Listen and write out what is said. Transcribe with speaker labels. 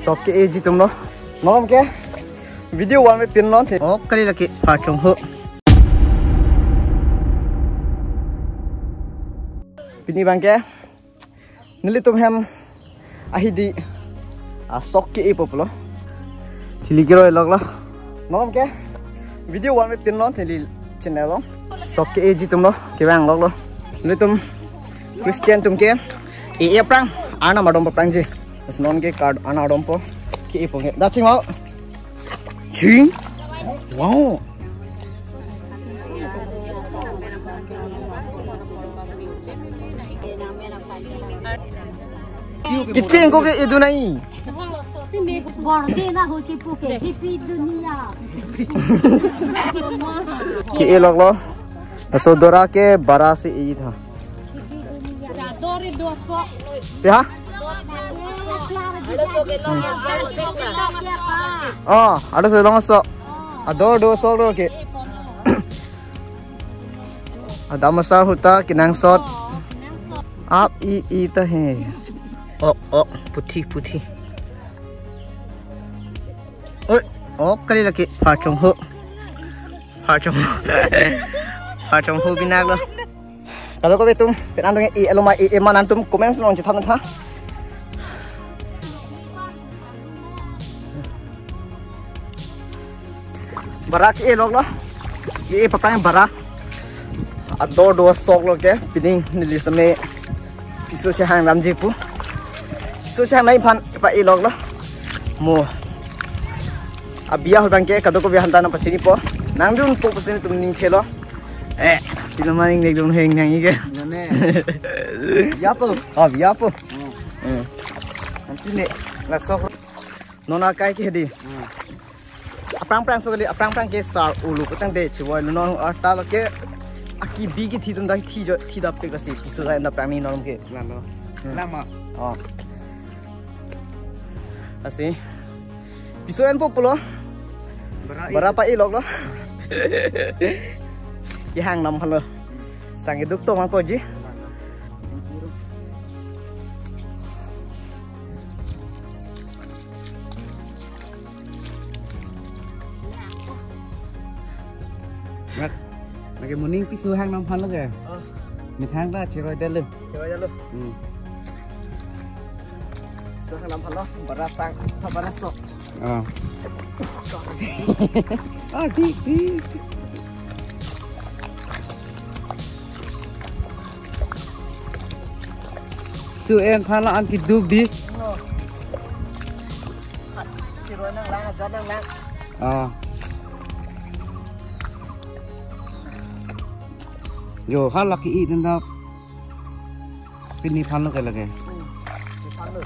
Speaker 1: sok ke eji tum lo nom ke video one me pin non the ok kali laki pha chung ho pini bang ke nili tum hem ahidi sok ke e poplo chili kiro log lo nom ke video one me pin non the li channel lo sok ke eji tum lo ke bang log lo nili tum Christian tum ke e prang ana madom prang ji non ke card ana adom po ke e ponge da ching ching wow kitchen ko ke edu nai
Speaker 2: borge na ho ke puke hipi dunia
Speaker 1: ke e log lo so dora ke bara se e tha
Speaker 2: dore 200
Speaker 1: ya ada selong so do so lo ke ada masal huta kinang sot ap i ta he puthi oi kali laki pha chung ho binak lo kalau kau betul penan dengan eloma mana antum komen selong cetam tha barak log lo ye papang bara ado do sok lo ke pining nili same piso se hang ram jipu piso se mai phan pa log lo mo abia hol bangke kado ko bihan tanam pasini po nang dun po pasini tum ning khelo Tilamaning negdong heng nang ige. Nane. Yapo. Yapo. Nanti ne la sok. Nona kai ke di. Aprang so kali aprang ke sar ulu petang de chiwa non ta la ke aki bi ki thi dum da thi da pe ka si pisu da na prang ni nom ke. Nano. Lama. Asi. Pisu en po pulo. Berapa log lo? Yang nam halo sang iduk to mang poji lagi muning pisu hang nam halo ke mi thang da chiroi delu so hang nam halo bara sang bara sok di su en phala an ki dub di chiroi nang lang jat nang lang yo hal laki i den da pini phan lo ke lage phan lo